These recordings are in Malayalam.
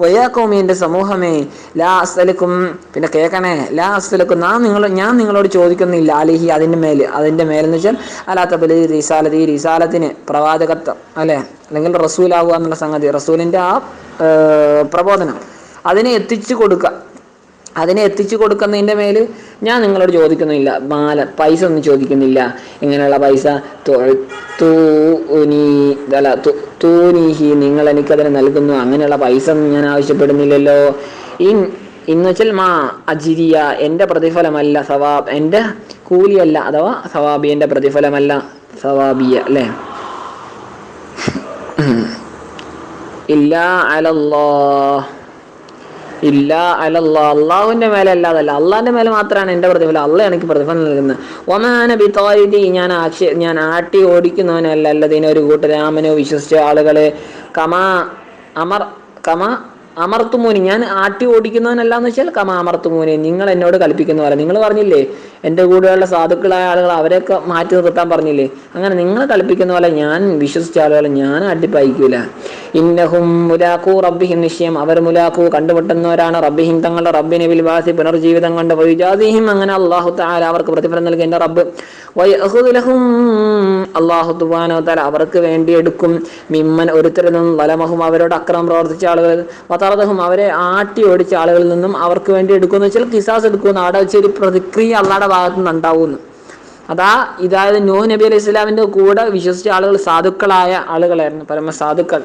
വയാ ഖൗമി എൻ്റെ സമൂഹമേ ലാ അസ്അലുക്കും പിന്നെ കേൾക്കണേ ലാ അസ്അലുക്കും ഞാൻ നിങ്ങളോട് ചോദിക്കുന്നില്ല അലിഹി അതിൻ്റെ മേലെന്ന് വെച്ചാൽ അലാ തബ്ലീഗി റിസാലത്തി ഈ റിസാലത്തിന് പ്രവാചകത്വം അല്ലേ അല്ലെങ്കിൽ റസൂലാവുക എന്നുള്ള സംഗതി റസൂലിൻ്റെ ആ പ്രബോധനം അതിനെ എത്തിച്ചു കൊടുക്കുന്നതിൻ്റെ മേൽ ഞാൻ നിങ്ങളോട് ചോദിക്കുന്നില്ല പൈസ ഒന്നും ചോദിക്കുന്നില്ല. ഇങ്ങനെയുള്ള പൈസ തൂനീഹി നിങ്ങൾ എനിക്കതിനെ നൽകുന്നു അങ്ങനെയുള്ള പൈസ ഒന്നും ഞാൻ ആവശ്യപ്പെടുന്നില്ലല്ലോ. ഇന്ന് വെച്ചാൽ അജിരിയ എൻ്റെ പ്രതിഫലമല്ല സവാബ് എൻ്റെ കൂലിയല്ല അഥവാ സവാബി എൻ്റെ പ്രതിഫലമല്ല സവാബിയ അല്ലേ. ഇല്ലാ അലല്ലാഹ് അള്ളാഹുവിൻ്റെ മേലെ അല്ലാതല്ല അള്ളാഹിൻ്റെ മേലെ മാത്രമാണ് എൻ്റെ പ്രതിഫലം. അള്ളാഹ് എനിക്ക് പ്രതിഫലം നൽകുന്നത്. ഒമാന ബിതാരിദി ഞാൻ ആട്ടി ഓടിക്കുന്നവനല്ല അല്ലദീന ഒരു കൂട്ടർ ആമനോ വിശ്വസിച്ച ആളുകളെ കമാ അമർത്തുമൂനി ഞാൻ ആട്ടി ഓടിക്കുന്നവനല്ലാന്ന് വെച്ചാൽ കമാ അമർത്തുമൂനി നിങ്ങൾ എന്നോട് കൽപ്പിക്കുന്ന പോലെ. നിങ്ങൾ പറഞ്ഞില്ലേ എൻ്റെ കൂടെയുള്ള സാധുക്കളായ ആളുകൾ അവരെയൊക്കെ മാറ്റി നിർത്താൻ പറഞ്ഞില്ലേ, അങ്ങനെ നിങ്ങൾ കൽപ്പിക്കുന്ന പോലെ ഞാൻ വിശ്വസിച്ച ആളുകളെ ഞാൻ അടിപ്പായിക്കൂല. ഇന്നഹും മുലാഖു റബ്ബിഹിം നിശ്ചയം അവർ മുലാഖു കണ്ടുമുട്ടുന്നവരാണ് റബ്ബിഹിം തങ്ങളുടെ റബ്ബിനെ ബിൽബാസി പുനർജീവിതം കൊണ്ട് വയുജാസിഹിം അങ്ങനെ അല്ലാഹു തആല അവർക്ക് പ്രതിഫലം നൽകി എൻ്റെ റബ്ബ് വയഖുദു ലഹും അല്ലാഹു സുബ്ഹാനഹു വ തആല അവർക്ക് വേണ്ടി എടുക്കും മിമ്മൻ ഒരുത്തരിൽ നിന്നും വലമഹും അവരോട് അക്രമം പ്രവർത്തിച്ച ആളുകൾ വതറദഹും അവരെ ആട്ടി ഓടിച്ച ആളുകളിൽ നിന്നും അവർക്ക് വേണ്ടി എടുക്കുമെന്ന് വെച്ചാൽ കിസാസ് എടുക്കുമെന്ന് അവിടെ വെച്ചൊരു പ്രതിക്രിയ അള്ളാഹുടെ ഭാഗത്തു നിന്ന് ഉണ്ടാവുമെന്ന്. ഇതായത് നൂഹ് നബി അലൈഹി സ്വലാമിൻ്റെ കൂടെ വിശ്വസിച്ച ആളുകൾ സാധുക്കളായ ആളുകളായിരുന്നു, പരമസാധുക്കൾ.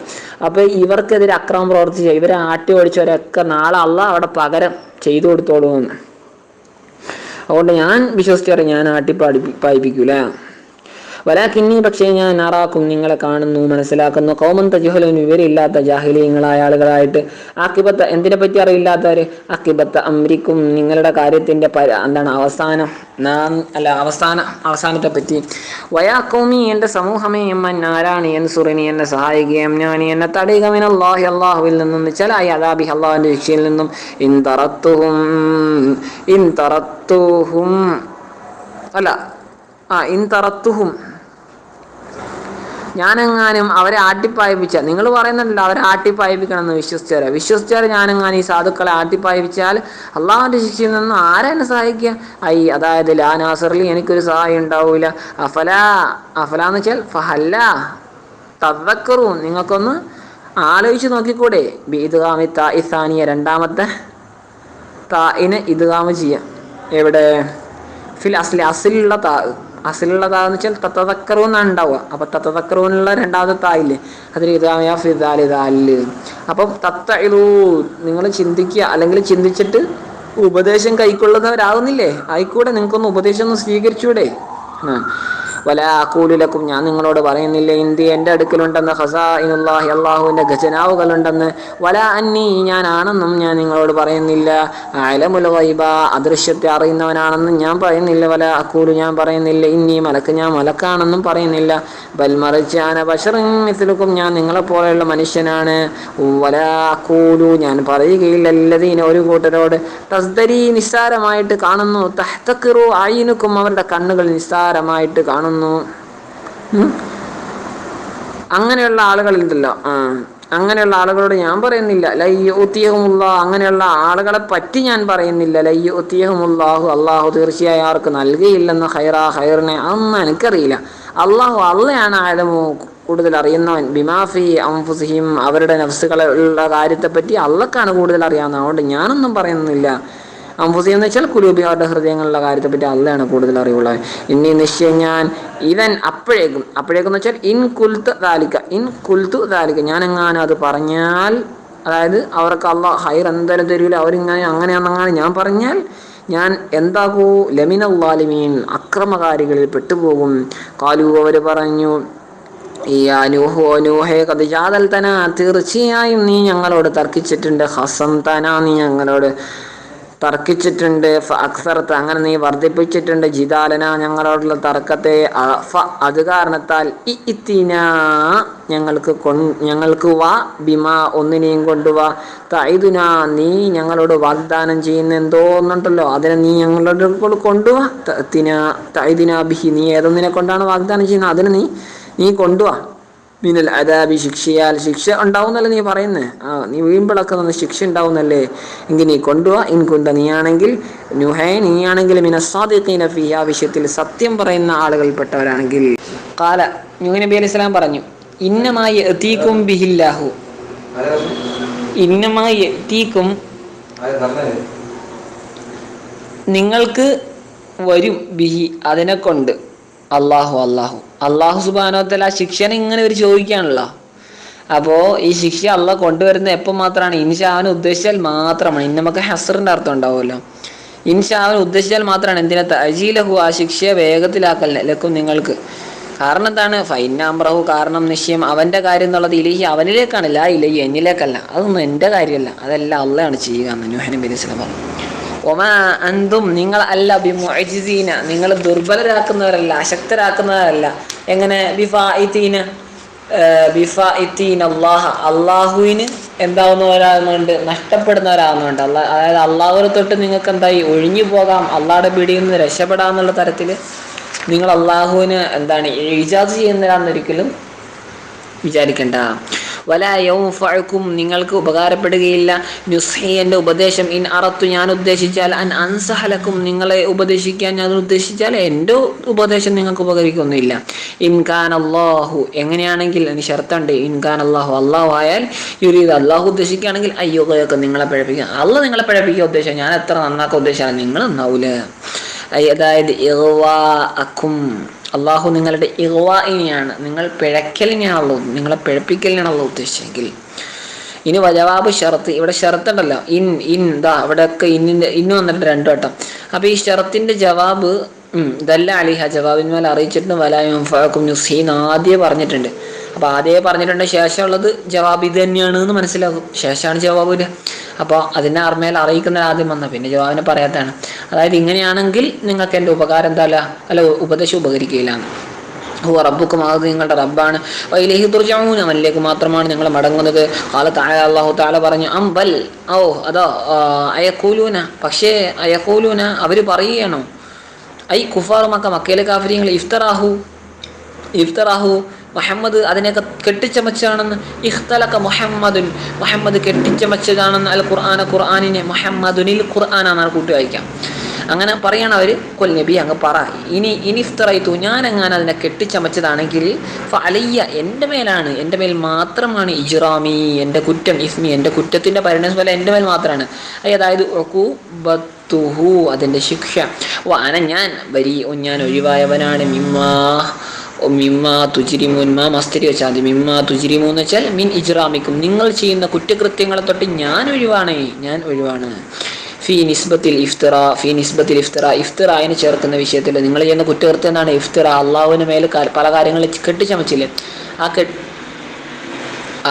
അപ്പോൾ ഇവർക്കെതിരെ അക്രമം പ്രവർത്തിച്ച ഇവരെ ആട്ടി ഓടിച്ചവരൊക്കെ നാളെ അള്ളാഹ് അവിടെ പകരം ചെയ്തു കൊടുത്തോളുമെന്ന്. അതുകൊണ്ട് ഞാൻ വിശ്വസിച്ചവരെ ഞാൻ പായിപ്പിക്കൂല. വലാകിന്നി പക്ഷേ ഞാൻ അറാക്കും നിങ്ങളെ കാണുന്നു മനസ്സിലാക്കുന്നു ഖൗമൻ തജ്ഹലൂൻ വിവരമില്ലാത്ത ജാഹിലീങ്ങളായ ആളുകളായിട്ട് ആഖിബത്ത എന്തിനെ പറ്റി അറിയില്ലാത്തവര് ആഖിബത്ത അംരിക്കും നിങ്ങളുടെ കാര്യത്തിൻ്റെ അവസാനത്തെ പറ്റി. വയാ ഖൗമി എൻ്റെ സമൂഹമേ എമ്മൻ ആരാണ് എൻസുറിനി എന്നെ സഹായിക്കുകയും ഞാൻ എന്നെ തടയുക മിനല്ലാഹി അല്ലാഹുവിൽ നിന്നും ചലായി അദാബി അല്ലാഹുവിൻ്റെ ശിക്ഷയിൽ നിന്നും ഇൻ തറത്തുഹും ഞാനെങ്ങാനും അവരെ ആട്ടിപ്പായിപ്പിച്ച നിങ്ങൾ പറയുന്നുണ്ടല്ലോ അവരെ ആട്ടിപ്പായിപ്പിക്കണം എന്ന് വിശ്വസിച്ചവരെ ഞാനെങ്ങാനും ഈ സാധുക്കളെ ആട്ടിപ്പായിപ്പിച്ചാൽ അള്ളാഹുവിൻ്റെ ശിക്ഷയിൽ നിന്ന് ആരാ എന്നെ സഹായിക്കുക? അതായത് ലാ നാസർലി എനിക്കൊരു സഹായം ഉണ്ടാവൂല. അഫലാന്ന് വെച്ചാൽ ഫഹല്ല തദക്കറൂൻ നിങ്ങൾക്കൊന്ന് ആലോചിച്ച് നോക്കിക്കൂടെ. ബിഇദ്ഗാമി താഇ സാനിയ രണ്ടാമത്തെ താഇനെ ഇദ്ഗാം ചെയ്യാം. എവിടെ? ഫിൽ അസിലുള്ള താന്ന് വെച്ചാൽ തത്തതക്കറൂന്നാണ് ഉണ്ടാവുക. അപ്പം തത്തതക്കറൂന്നുള്ള രണ്ടാമത്തെ തായില്ലേ അതിൽ ഇതാ ഫിദാലിദാല്. അപ്പം തത്തഇലൂ നിങ്ങൾ ചിന്തിക്കുക അല്ലെങ്കിൽ ചിന്തിച്ചിട്ട് ഉപദേശം കൈക്കൊള്ളുന്നവരാകുന്നില്ലേ? ആയിക്കൂടെ നിങ്ങൾക്കൊന്ന് ഉപദേശം ഒന്ന് സ്വീകരിച്ചൂടെ? വലാ അഖൂലു ലക്കും ഞാൻ നിങ്ങളോട് പറയുന്നില്ല ഇന്ദി എൻ്റെ അടുക്കലുണ്ടെന്ന് ഖസാഇനുല്ലാഹി അല്ലാഹുവിൻ്റെ ഖജനാവുകളുണ്ടെന്ന് വലാ അന്നി ഞാനാണെന്നും ഞാൻ നിങ്ങളോട് പറയുന്നില്ല. അഅലമുൽ ഗൈബ അദൃശ്യത്തെ അറിയുന്നവനാണെന്നും ഞാൻ പറയുന്നില്ല. വലാ അഖൂലു ഞാൻ പറയുന്നില്ല ഇന്നി മലക്ക് ഞാൻ മലക്കാണെന്നും പറയുന്നില്ല. ബൽ മറിച്ച് അന ബശറുൻ മിസ്ലുക്കും ഞാൻ നിങ്ങളെപ്പോലെയുള്ള മനുഷ്യനാണ്. വലാ അഖൂലു ഞാൻ പറയുകയില്ല ലല്ലദീന ഒരു കൂട്ടരോട് തസ്ദരി നിസ്സാരമായിട്ട് കാണുന്നു തഹ്തഖിറു അയ്നുക്കും അവരുടെ കണ്ണുകൾ നിസ്സാരമായിട്ട് കാണുന്നു. അങ്ങനെയുള്ള ആളുകളുണ്ടല്ലോ, അങ്ങനെയുള്ള ആളുകളോട് ഞാൻ പറയുന്നില്ല. ലയ്യുത്തിയഹുമുള്ള അങ്ങനെയുള്ള ആളുകളെ പറ്റി ഞാൻ പറയുന്നില്ല. ലയ്യുത്തിയഹുമുല്ലാഹു അള്ളാഹു തീർച്ചയായും അവർക്ക് നൽകിയില്ലെന്ന് ഹൈറിനെ അതൊന്നും എനിക്കറിയില്ല. അള്ളയാണ് ആലമു കൂടുതൽ അറിയുന്നവൻ ബിമാഫി അംഫുസിഹിം അവരുടെ നഫ്സുകളുള്ള കാര്യത്തെപ്പറ്റി അള്ളക്കാണ് കൂടുതൽ അറിയാവുന്നത്. അതുകൊണ്ട് ഞാനൊന്നും പറയുന്നില്ല. അംഫുസി എന്ന് വെച്ചാൽ കുലൂബി അവരുടെ ഹൃദയങ്ങളുടെ കാര്യത്തെപ്പറ്റി അള്ളയാണ് കൂടുതൽ അറിവുള്ളത്. ഇനി നിശ്ചയം ഞാൻ ഇവൻ അപ്പോഴേക്കും വെച്ചാൽ ഇൻ കുൽത്തു ദാലിക ഞാനെങ്ങാനും അത് പറഞ്ഞാൽ, അതായത് അവർക്ക് അള്ളാഹ് ഹൈർ എന്തായാലും തരൂല അങ്ങനെയാണെന്നങ്ങനെ ഞാൻ പറഞ്ഞാൽ ഞാൻ എന്താകൂ ലമിനൽ ളാലിമീൻ അക്രമകാരികളിൽ പെട്ടുപോകും. ഖാലു അവർ പറഞ്ഞു നൂഹേ ഖദ് ജാദൽതനാ തീർച്ചയായും നീ ഞങ്ങളോട് തർക്കിച്ചിട്ടുണ്ട്. ഹസംതനാ നീ ഞങ്ങളോട് തർക്കിച്ചിട്ടുണ്ട്. അക്സർത്ത് അങ്ങനെ നീ വർദ്ധിപ്പിച്ചിട്ടുണ്ട്. ജിദാലന ഞങ്ങളോടുള്ള തർക്കത്തെ അത് കാരണത്താൽ ഞങ്ങൾക്ക് വാ ബിമാ ഒന്നിനെയും കൊണ്ടുവാ തൈദുന നീ ഞങ്ങളോട് വാഗ്ദാനം ചെയ്യുന്ന എന്തോന്നുണ്ടല്ലോ അതിനെ നീ ഞങ്ങളോട് കൊണ്ടുവാ. തൈദിന ബിഹി നീ ഏതൊന്നിനെ കൊണ്ടാണ് വാഗ്ദാനം ചെയ്യുന്നത് അതിനെ നീ കൊണ്ടുവാ. മിനൽ അദാബി ശിക്ഷയാൽ ശിക്ഷ ഉണ്ടാവുന്നല്ലേ നീ പറയുന്നേ. നീ വീഴുമ്പോഴൊക്കെ നിന്ന് ശിക്ഷ ഉണ്ടാവുന്നല്ലേ. എങ്കിൽ നീ കൊണ്ടുപോവാ. ഇൻകുന്ത നീയാണെങ്കിൽ നുഹൈ നീയാണെങ്കിൽ മിനസ്സാദിഖീന ഫീ ആ വിഷയത്തിൽ സത്യം പറയുന്ന ആളുകൾപ്പെട്ടവരാണെങ്കിൽ. ഖാല നൂഹ് നബി അലൈഹി സ്വലാം പറഞ്ഞു ഇന്നമാ യഅതീകും ബിഹില്ലാഹു ഇന്നമാ യഅതീകും നിങ്ങൾക്ക് വരും ബിഹി അതിനെ കൊണ്ട് അള്ളാഹു സുബ്ഹാനഹു വ തആല ശിക്ഷനെ ഇങ്ങനെ ഒരു ചോദിക്കുകയാണല്ലോ. അപ്പോൾ ഈ ശിക്ഷ അള്ളാഹ് കൊണ്ടുവരുന്നത് എപ്പോൾ മാത്രമാണ്? ഇൻഷാ അവനെ ഉദ്ദേശിച്ചാൽ മാത്രമാണ്. ഇന്നമൊക്കെ ഹസറിൻ്റെ അർത്ഥം ഉണ്ടാവുമല്ലോ. ഇൻഷാ അവൻ ഉദ്ദേശിച്ചാൽ മാത്രമാണ്. എന്തിനാ തഅജീലഹു ആ ശിക്ഷയെ വേഗത്തിലാക്കലിനെ ലക്കും നിങ്ങൾക്ക്. കാരണം എന്താണ്? ഫൈനാമ്രഹു കാരണം നിശ്ചയം അവൻ്റെ കാര്യം എന്നുള്ളത് ഇലഹി അവനിലേക്കാണ്, ലാ ഇലഹി എന്നിലേക്കല്ല. അതൊന്നും എൻ്റെ കാര്യമല്ല, അതെല്ലാം അള്ളയാണ് ചെയ്യുക എന്ന് നൂഹ് നബി അലൈഹി സ്വലാം പറഞ്ഞു. ഒമാ അന്തും നിങ്ങൾ അല്ല ബിമുഅ്ജിസീന നിങ്ങൾ ദുർബലരാക്കുന്നവരല്ല, അശക്തരാക്കുന്നവരല്ല. എങ്ങനെ? ബിഫാഇത്തീന അള്ളാഹുവിന് എന്താവുന്നവരാകുന്നുണ്ട്, നഷ്ടപ്പെടുന്നവരാകുന്നുണ്ട്. അതായത് അള്ളാഹുവിനെ തൊട്ട് നിങ്ങൾക്ക് എന്തായി ഒഴിഞ്ഞു പോകാം, അള്ളാഹുടെ പിടിയിൽ നിന്ന് രക്ഷപ്പെടാമെന്നുള്ള തരത്തിൽ നിങ്ങൾ അള്ളാഹുവിന് എന്താണ് ഇജാസ് ചെയ്യുന്നതാണെന്നൊരിക്കലും വിചാരിക്കണ്ട. വലാ യൗഫഅകും നിങ്ങൾക്ക് ഉപകാരപ്പെടുകയില്ല നുസ്ഹി എൻ്റെ ഉപദേശം ഇൻ അറത്തു ഞാൻ ഉദ്ദേശിച്ചാൽ അൻ അൻസഹലക്കും നിങ്ങളെ ഉപദേശിക്കാൻ ഞാൻ ഉദ്ദേശിച്ചാൽ എൻ്റെ ഉപദേശം നിങ്ങൾക്ക് ഉപകരിക്കൊന്നുമില്ല. ഇൻകാൻ അല്ലാഹു എങ്ങനെയാണെങ്കിൽ അതിന് ഷർത്തുണ്ട്. ഇൻകാൻ അല്ലാഹു ആയാൽ യുരീദ് അള്ളാഹു ഉദ്ദേശിക്കുകയാണെങ്കിൽ അയ്യോയൊക്കെ നിങ്ങളെ പിഴപ്പിക്കുക. അള്ളാഹ് നിങ്ങളെ പിഴപ്പിക്കുക ഉദ്ദേശം. ഞാൻ എത്ര നന്നാക്കാൻ ഉദ്ദേശിച്ചാൽ നിങ്ങൾ നന്നാവൂല. അതായത് ഇഗ്വാഅക്കും അള്ളാഹു നിങ്ങളുടെ ഇഗ്വാഇനെയാണ്, നിങ്ങൾ പിഴക്കലിനെയാണല്ലോ, നിങ്ങളെ പിഴപ്പിക്കലിനാണല്ലോ ഉദ്ദേശിച്ചെങ്കിൽ. ഇനി ജവാബ് ഷർത്ത്. ഇവിടെ ഷർത്ത് ഉണ്ടല്ലോ, ഇവിടെയൊക്കെ ഇന്ന് വന്നിട്ട് 2 വട്ടം. അപ്പോൾ ഈ ഷർത്തിൻ്റെ ജവാബ് ഇതല്ല അലിഹ ജവാബിന്മേൽ അറിയിച്ചിട്ടുണ്ട്. വലായും ഫഅക്കും നുസ്ഹീൻ ആദ്യം പറഞ്ഞിട്ടുണ്ട്. അപ്പോൾ ആദ്യമേ പറഞ്ഞിട്ടുണ്ട്, ശേഷമുള്ളത് ജവാബ് ഇത് തന്നെയാണ് എന്ന് മനസ്സിലാകും. ശേഷമാണ് ജവാബ് വരിക. അപ്പോൾ അതിനെ അർമേൽ അറിയിക്കുന്ന ആദ്യം വന്ന പിന്നെ ജവാബിനെ പറയാത്തതാണ്. അതായത് ഇങ്ങനെയാണെങ്കിൽ നിങ്ങൾക്ക് എൻ്റെ ഉപകാരം അല്ല ഉപദേശം ഉപകരിക്കുകയില്ല. റബ്ബുക്കും അത് നിങ്ങളുടെ റബ്ബാണ്. ഇലൈഹി തുർജഊൻ അവനിലേക്ക് മാത്രമാണ് നിങ്ങൾ മടങ്ങുന്നത്. ഖാല തആല അല്ലാഹു തആല പറഞ്ഞു അംബൽ അയഖൂലൂന പക്ഷേ അയഖൂലൂന അവർ പറയുകയാണോ ഐ കുഫാറു മക്കയിലെ കാഫിരീങ്ങൾ ഇഫ്തറാഹു മുഹമ്മദ് അതിനെയൊക്കെ കെട്ടിച്ചമച്ചാണെന്ന്. ഇഖ്തലക മുഹമ്മദ് കെട്ടിച്ചമച്ചതാണെന്ന് അൽ ഖുർആനിനെ മുഹമ്മദുനിൽ ഖുർആനാണ് കൂട്ടി വായിക്കാം. അങ്ങനെ പറയാണ് അവർ. കൊൽ നബി അങ്ങ് പറ ഇനിഫ്തറൈതു ഞാൻ എങ്ങനെ അതിനെ കെട്ടിച്ചമച്ചതാണെങ്കിൽ ഫഅലയ്യ എൻ്റെ മേൽ മാത്രമാണ് ഇജ്റാമി എൻ്റെ കുറ്റം, ഇസ്മി എൻ്റെ കുറ്റത്തിൻ്റെ പരിണാമം പോലെ എൻ്റെ മേൽ മാത്രമാണ്. അതായത് ഉഖൂബത്തുഹു അതിൻ്റെ ശിക്ഷ. വാന ഞാൻ ഞാൻ ഒഴിവായവനാണ് മിമ്മാ തുജ്രിമൂൻ മാ മസ്തരി വെച്ചാൽ മതി. മിമ്മാ തുജ്രിമൂൻ എന്ന് വെച്ചാൽ മിൻ ഇജ്റാമിക്കും നിങ്ങൾ ചെയ്യുന്ന കുറ്റകൃത്യങ്ങളെ തൊട്ട് ഞാൻ ഒഴിവാണ്. ഫീ നിസ്ബത്തിൽ ഇഫ്തിറായിന് ചേർക്കുന്ന വിഷയത്തിൽ നിങ്ങൾ ചെയ്യുന്ന കുറ്റകൃത്യം എന്താണ്? ഇഫ്തിറ. അള്ളാഹുവിന് മേൽ പല കാര്യങ്ങളിൽ കെട്ടിച്ചമച്ചില്ലേ?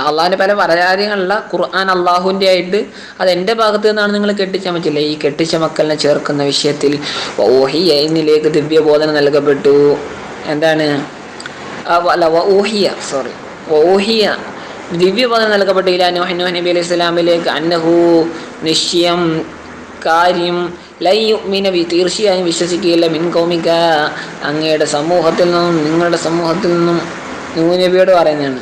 അള്ളാഹുവിൻ്റെ പല കാര്യങ്ങളിലുള്ള ഖുർആൻ അള്ളാഹുവിൻ്റെ ആയിട്ട് അത് എൻ്റെ ഭാഗത്ത് നിന്നാണ് നിങ്ങൾ കെട്ടിച്ചമച്ചില്ലേ? ഈ കെട്ടിച്ചമക്കലിനെ ചേർക്കുന്ന വിഷയത്തിൽ ഓഹിയ എന്നിലേക്ക് ദിവ്യബോധന നൽകപ്പെട്ടു. എന്താണ്? ഓഹിയ ദിവ്യബോധന നൽകപ്പെട്ടു ഇലാ നൂഹ് നബി അലൈഹി സ്വലാമിലേക്ക് അന്നഹു നിശ്ചയം കാര്യം ലൻ യുഅ്മിന ബി തീർച്ചയായും വിശ്വസിക്കുകയില്ല മിൻ ഖൗമിക അങ്ങയുടെ സമൂഹത്തിൽ നിന്നും നിങ്ങളുടെ സമൂഹത്തിൽ നിന്നും നൂഹ് നബിയോട് പറയുന്നതാണ്.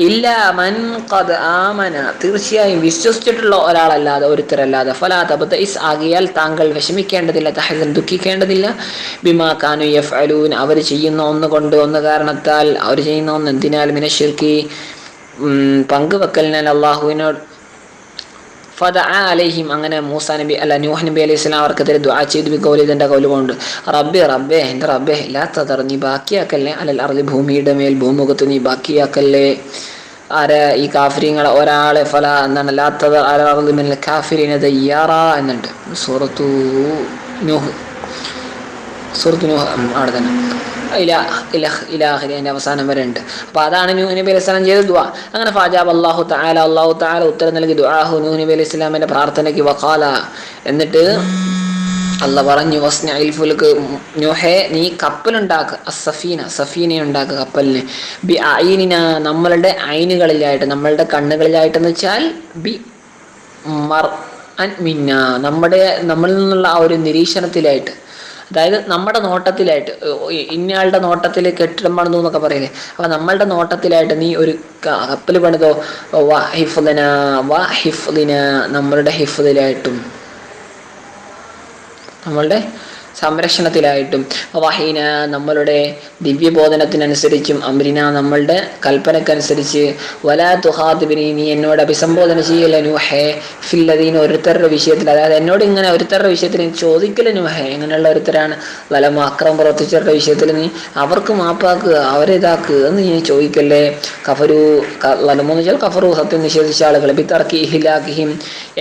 ഇല്ല മൻ ഖദ് ആമന തീർച്ചയായും വിശ്വസിച്ചിട്ടുള്ള ഒരാളല്ലാതെ ഒരുത്തരല്ലാതെ. ഫലാ തബ്തഇസ് ആകിയാൽ താങ്കൾ വിഷമിക്കേണ്ടതില്ല, തഹസൻ ദുഃഖിക്കേണ്ടതില്ല. ബിമാ കാനു യഫ്അലൂൻ അവർ ചെയ്യുന്ന ഒന്ന് കൊണ്ട് ഒന്ന് കാരണത്താൽ അവർ ചെയ്യുന്ന ഒന്ന് എന്തിനാൽ മിനശ്ശിർക്കി പങ്കുവെക്കലിനാൽ അള്ളാഹുവിനോട്. ഫദഅ അലൈഹിം അങ്ങനെ നൂഹ് നബി അലൈഹി സ്വലാം അവർക്കെതിരെ ദുആ ചെയ്തു. ബിഖൗലിന്റെ കൗല് കൊണ്ട് റബ്ബേ എൻ്റെ റബ്ബേ ലാ തദർ നീ ബാക്കിയാക്കല്ലേ അലൽ അർളി ഭൂമിയുടെ മേൽ ഭൂമുഖത്ത് നീ ബാക്കിയാക്കല്ലേ ഈ കാഫിരീങ്ങളെ ഒരാളെ. ഫല എന്താണ്? ലാ തദർ അലൽ അർളി മിനൽ കാഫിരീന ദയ്യാറ എന്നുണ്ട് സൂറത്തു നൂഹ് അവിടെ തന്നെ ഇലാഹിരി അതിൻ്റെ അവസാനം വരെ ഉണ്ട്. അപ്പോൾ അതാണ് നൂഹ് നബി അലൈഹി സ്വലാം ചെയ്ത ദുആ. അങ്ങനെ ഫാജാബ് അല്ലാഹു തആല ഉത്തരം നൽകി ദുആഹു നൂഹ് നബി അലൈഹി സ്വലാമിൻ്റെ പ്രാർത്ഥനയ്ക്ക്. വഖാല എന്നിട്ട് അള്ളാഹ് പറഞ്ഞു വസ്നഇൽ ഫുൽക്ക് നൂഹേ നീ കപ്പലുണ്ടാക്കുക. സഫീന ഉണ്ടാക്കുക കപ്പലിന്. ബി അയ്നിന നമ്മളുടെ ഐനുകളിലായിട്ട് നമ്മളുടെ കണ്ണുകളിലായിട്ടെന്ന് വെച്ചാൽ ബി മർ അൻ മിന്ന നമ്മളിൽ നിന്നുള്ള ആ ഒരു നിരീക്ഷണത്തിലായിട്ട്. അതായത് നമ്മുടെ നോട്ടത്തിലായിട്ട് ഇന്നയാളുടെ നോട്ടത്തിൽ കെട്ടിടം പണിതു എന്നൊക്കെ പറയില്ലേ. അപ്പൊ നമ്മളുടെ നോട്ടത്തിലായിട്ട് നീ ഒരു കപ്പൽ പണിതോ, വാഹിഫ്ലിന വാഹിഫ്ലിന നമ്മളുടെ ഹിഫ്ലിലായിട്ടും നമ്മളുടെ സംരക്ഷണത്തിലായിട്ടും, വഹീന നമ്മളുടെ ദിവ്യബോധനത്തിനനുസരിച്ചും, അമ്രിന നമ്മളുടെ കൽപ്പനക്കനുസരിച്ച്, വലാ തുഹാദിബിനി നീ എന്നോട് അഭിസംബോധന ചെയ്യല നൂഹേ ഫില്ലദീൻ ഒരുത്തരുടെ വിഷയത്തിൽ, അതായത് എന്നോട് ഇങ്ങനെ ഒരുത്തരുടെ വിഷയത്തിൽ നീ ചോദിക്കല നൂഹേ എങ്ങനെയുള്ള ഒരുത്തരാണ്, വലം അക്രമം പ്രവർത്തിച്ചവരുടെ വിഷയത്തിൽ നീ അവർക്ക് മാപ്പാക്കുക, അവരെ ഇതാക്കുക എന്ന് നീ ചോദിക്കല്ലേ. കഫരു വലമെന്ന് വെച്ചാൽ കഫറു സത്യം നിഷേധിച്ച ആളുകൾ, ബിത്തർക്കി ഇഹിലാഖിഹിം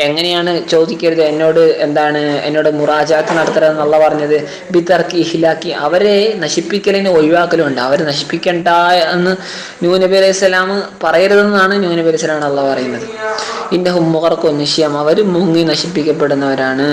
എങ്ങനെയാണ് ചോദിക്കരുത് എന്നോട്, എന്താണ് എന്നോട് മുറാജാത്ത് നടത്തരുതെന്നുള്ള പറഞ്ഞത്, ബിത്തർക്കി ഇഹിലാക്കി അവരെ നശിപ്പിക്കലിന് ഒഴിവാക്കലുണ്ട്. അവരെ നശിപ്പിക്കണ്ട എന്ന് നൂഹ് നബി അലൈഹി സ്വലാം പറയരുതെന്നാണ് നൂഹ് നബി അലൈഹി സ്വലാം അള്ളാഹ് പറയുന്നത്. ഇന്നഹും മുഗറഖൂൻ നിശ്ചയം അവർ മുങ്ങി നശിപ്പിക്കപ്പെടുന്നവരാണ്.